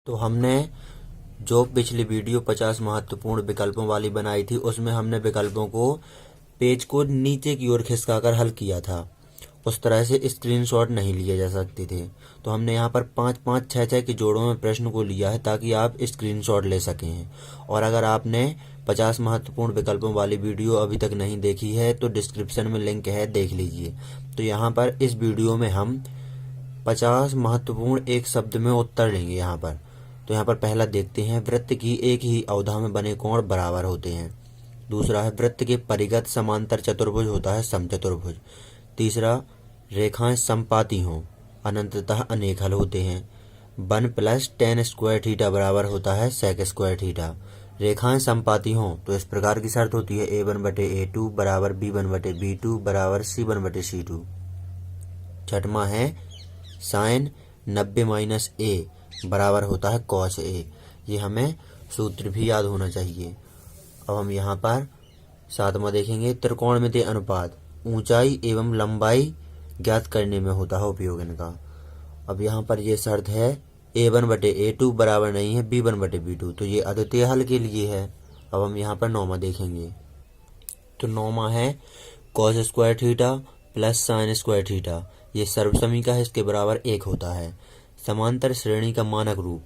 तो हमने जो पिछली वीडियो 50 महत्वपूर्ण विकल्पों वाली बनाई थी उसमें हमने विकल्पों को पेज को नीचे की ओर खिसकाकर हल किया था। उस तरह से स्क्रीनशॉट नहीं लिए जा सकते थे। तो हमने यहाँ पर 5-5, 6-6 के जोड़ों में प्रश्न को लिया है ताकि आप स्क्रीनशॉट ले सकें। और अगर आपने 50 महत्वपूर्ण विकल्पों वाली वीडियो अभी तक नहीं देखी है तो डिस्क्रिप्शन में लिंक है, देख लीजिए। तो यहाँ पर इस वीडियो में हम 50 महत्वपूर्ण एक शब्द में उत्तर लेंगे यहाँ पर। तो यहाँ पर पहला देखते हैं, वृत्त की एक ही अवधा में बने कोण बराबर होते हैं। दूसरा है, वृत्त के परिगत समांतर चतुर्भुज होता है समचतुर्भुज। तीसरा, रेखाएं समपाती हों अनंततः अनेक हल होते हैं। 1 + tan स्क्वायर थीटा बराबर होता है sec स्क्वायर थीटा। रेखाएं समपाती हों तो इस प्रकार की शर्त होती है, a1/a2 बराबर b1/b2 बराबर c1/c2। छठवां है, साइन 90 - a बराबर होता है cos a। ये हमें सूत्र भी याद होना चाहिए। अब हम यहाँ पर सातवां देखेंगे, त्रिकोणमितीय अनुपात ऊंचाई एवं लंबाई ज्ञात करने में होता है उपयोग इनका। अब यहाँ पर ये शर्त है, a1/a2 बराबर नहीं है b1/b2, तो ये अद्वितीय हल के लिए है। अब हम यहाँ पर नौवां देखेंगे। तो नौवां है, cos square theta plus sine square theta, ये सर्वसमी का है, इसके बराबर 1 होता है। समांतर श्रेणी का मानक रूप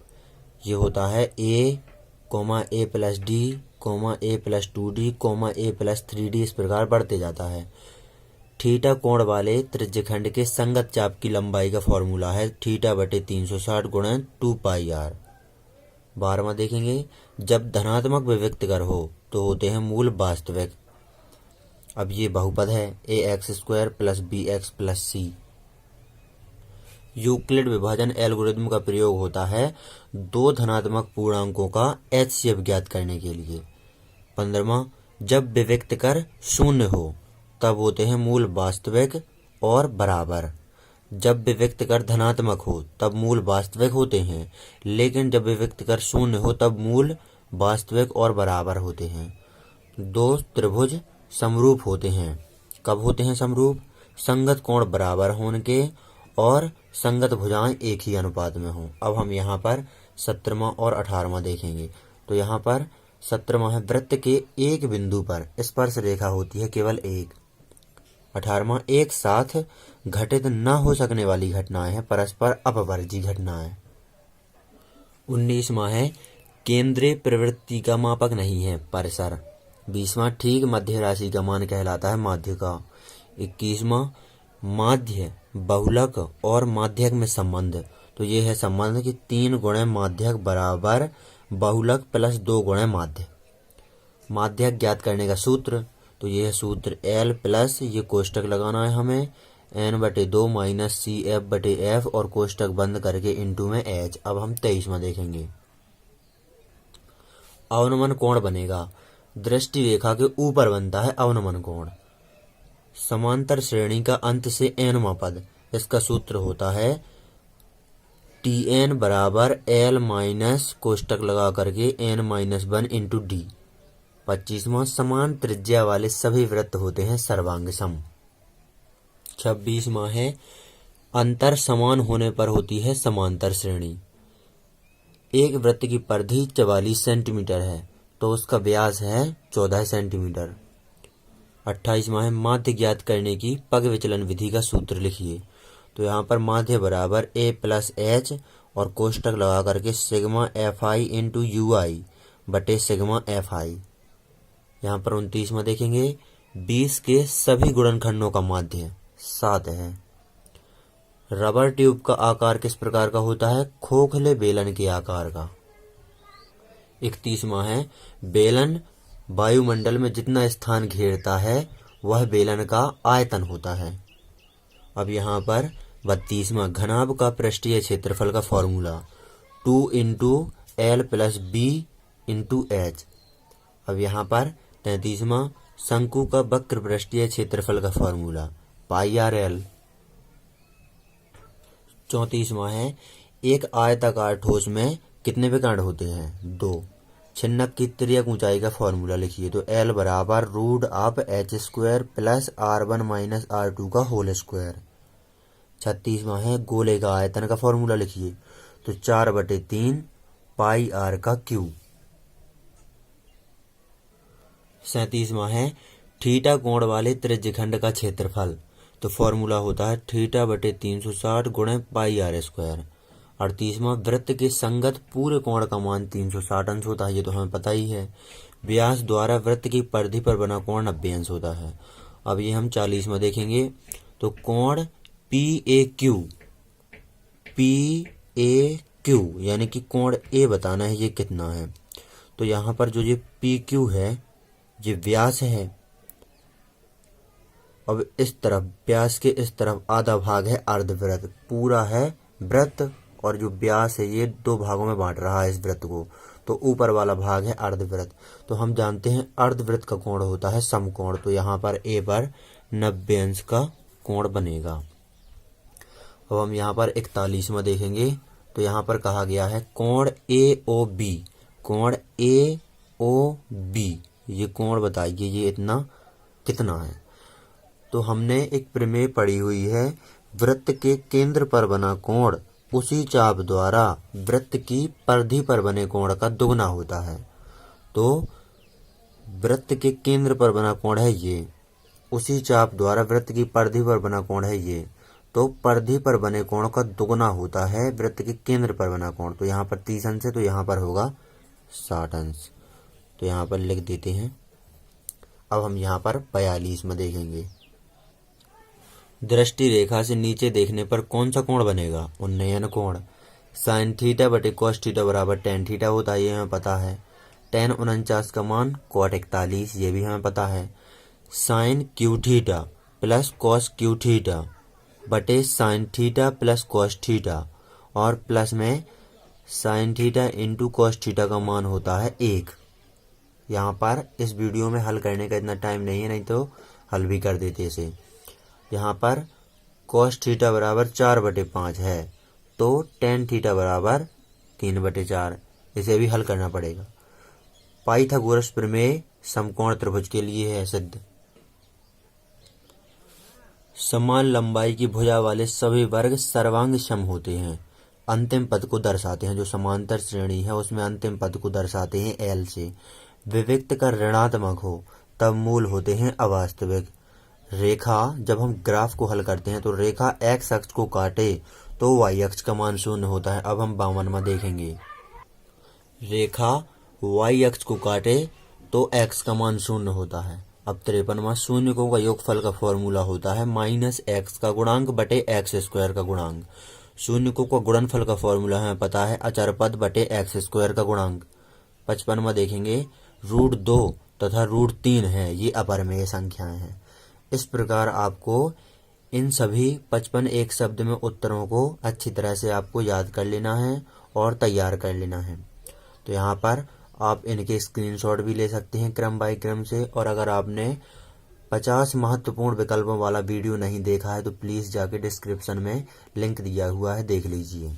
ये होता है a, a + d, a + 2d, a + 3d, इस प्रकार बढ़ते जाता है। थीटा कोण वाले त्रिज्यखंड के संगत चाप की लंबाई का फॉर्मूला है θ/360 × 2πr। 12वां देखेंगे, जब धनात्मक विविक्तकर हो तो होते हैं मूल वास्तविक। अब ये बहुपद है ax² + bx + c। यूक्लिड विभाजन एल्गोरिथम का प्रयोग होता है दो धनात्मक पूर्णांकों का HCF ज्ञात करने के लिए। 15वां, जब विविक्तकर शून्य हो तब होते हैं मूल वास्तविक और बराबर। जब विविक्तकर धनात्मक हो तब मूल वास्तविक होते हैं, लेकिन जब विविक्तकर शून्य हो तब मूल वास्तविक और बराबर होते हैं। दो त्रिभुज समरूप होते हैं। कब होते हैं समरूप? संगत कोण बराबर होने के और संगत भुजाएं एक ही अनुपात में हों। अब हम यहाँ पर 17वां और 18वां देखेंगे। तो यहाँ पर 17वां है, वृत्त के एक बिंदु पर स्पर्श रेखा होती है केवल एक। 18वां, एक साथ घटित न हो सकने वाली घटनाएं हैं, परस्पर अपवर्जी घटनाएं। 19वां है, केंद्रीय प्रवृत्ति का मापक नहीं है परिसर। 20वां, ठीक मध्य राशि का मान कहलाता है माध्य का। 21वां, माध्य, बहुलक और माध्यक में संबंध। तो ये है संबंध कि 3 × माध्यक बराबर बहुलक + 2 × माध्य। माध्यक ज्ञात करने का सूत्र, तो ये है सूत्र L प्लस, ये कोष्टक लगाना है हमें, n/2 - CF/F और कोष्टक बंद करके इंटू में H। अब हम 23वां देखेंगे। अवनमन कोण बनेगा, दृष्टि रेखा के ऊपर बनता है अवनमन कोण। समांतर श्रेणी का अंत से nवां पद, इसका सूत्र होता है Tn बराबर L - कोष्टक लगा करके n-1 × d। 25वां, समान त्रिज्या वाले सभी वृत्त होते हैं सर्वांग सम। 26वां है, अंतर समान होने पर होती है समांतर श्रेणी। एक वृत्त की परिधि 44 सेंटीमीटर है तो उसका व्यास है 14 सेंटीमीटर। 28वां है, माध्य ज्ञात करने की पग विचलन विधि का सूत्र लिखिए। तो यहाँ पर माध्य बराबर a + h और कोष्टक लगा करके सिग्मा fi × ui/सिग्मा fi। यहाँ पर 29वां देखेंगे, 20 के सभी गुणनखंडों का माध्य 7 है। रबर ट्यूब का आकार किस प्रकार का होता है? खोखले बेलन के आकार का। 31वां है, बेलन वायुमंडल में जितना स्थान घेरता है वह बेलन का आयतन होता है। अब यहाँ पर 32वां, घनाभ का पृष्ठीय क्षेत्रफल का फॉर्मूला 2 × L + B × H। अब यहाँ पर 33वां, शंकु का वक्र पृष्ठीय क्षेत्रफल का फॉर्मूला πr/L। 34वां है, एक आयताकार ठोस में कितने विकर्ण होते हैं? 2। छिन्नक की तिर्यक ऊंचाई का फॉर्मूला लिखिए। तो L बराबर √h² + r1 - r2 का होल स्क्वायर। 36वां है, गोले का आयतन का फॉर्मूला लिखिए। तो 4/3 पाई आर का क्यूब। 37वां है थीटा कोण वाले त्रिज्यखंड का क्षेत्रफल। तो फॉर्मूला होता है थीटा बटे 360 गुणे पाई आर स्क्वायर। 38वां वृत्त के संगत पूरे कोण का मान 360 अंश होता है, ये तो हमें पता ही है। व्यास द्वारा वृत्त की परिधि पर बना कोण 90 अंश होता है। अब ये हम 40 में देखेंगे। तो कोण PAQ यानी कि कोण ए बताना है ये कितना है। तो यहाँ पर जो ये PQ है ये व्यास है। अब इस तरफ व्यास के इस तरफ आधा भाग है अर्धवृत्त, पूरा है वृत्त, और जो व्यास है ये दो भागों में बांट रहा है इस वृत्त को। तो ऊपर वाला भाग है अर्धवृत्त। तो हम जानते हैं अर्धवृत्त का कोण होता है समकोण। तो यहाँ पर ए पर 90 अंश का कोण बनेगा। अब हम यहाँ पर 41 में देखेंगे। तो यहाँ पर कहा गया है कोण AOB। कोण AOB ये कोण बताइए ये इतना कितना है। तो हमने एक प्रमेय पढ़ी हुई है, वृत्त के केंद्र पर बना कोण उसी चाप द्वारा वृत्त की परिधि पर बने कोण का दुगना होता है। तो वृत्त के केंद्र पर बना कोण है ये, उसी चाप द्वारा वृत्त की परिधि पर बना कोण है ये। तो परिधि पर बने कोण का दुगना होता है वृत्त के केंद्र पर बना कोण। तो यहाँ पर 30 अंश है, तो यहाँ पर होगा 60 अंश। तो यहाँ पर लिख देते हैं। अब हम यहाँ पर 42 में देखेंगे। दृष्टि रेखा से नीचे देखने पर कौन सा कोण बनेगा? उन्नयन कोण। साइन थीटा बटे कॉस थीटा बराबर टेन थीटा होता है, ये हमें पता है। टेन 49 का मान कॉट 41, ये भी हमें पता है। Sine cube theta plus cos cube theta बटे sine theta plus cos theta, और प्लस में sine theta into cos theta का मान होता है 1। यहाँ पर इस वीडियो में हल करने का इतना टाइम नहीं है, नहीं तो हल भी कर देते इसे। यहाँ पर कॉस थीटा बराबर 4/5 है, तो टेन थीटा बराबर 3/4, इसे भी हल करना पड़ेगा। पाइथागोरस प्रमेय समकोण त्रिभुज के लिए है सिद्ध। समान लंबाई की भुजा वाले सभी वर्ग सर्वांग सम होते हैं। अंतिम पद को दर्शाते हैं, जो समांतर श्रेणी है उसमें अंतिम पद को दर्शाते हैं L से। विविक्त का ऋणात्मक हो तब मूल होते हैं अवास्तविक। रेखा जब हम ग्राफ को हल करते हैं तो रेखा x अक्ष को काटे तो y अक्ष का मान 0 होता है। अब हम 52 में देखेंगे। रेखा y अक्ष को काटे तो x का मान 0 होता है। अब 53वां शून्यकों का योगफल का फॉर्मूला होता है -x का गुणांक बटे x स्क्वायर का गुणांक। शून्यकों का गुणनफल का फॉर्मूला हमें पता है अचर पद बटे x स्क्वायर का गुणांक। 55वां देखेंगे। √2 तथा √3 है, ये अपरिमेय संख्याएं हैं। इस प्रकार आपको इन सभी 55 एक शब्द में उत्तरों को अच्छी तरह से आपको याद कर लेना है और तैयार कर लेना है। तो यहाँ पर आप इनके स्क्रीनशॉट भी ले सकते हैं क्रम बाय क्रम से। और अगर आपने 50 महत्वपूर्ण विकल्पों वाला वीडियो नहीं देखा है तो प्लीज़ जाके डिस्क्रिप्शन में लिंक दिया हुआ है, देख लीजिए।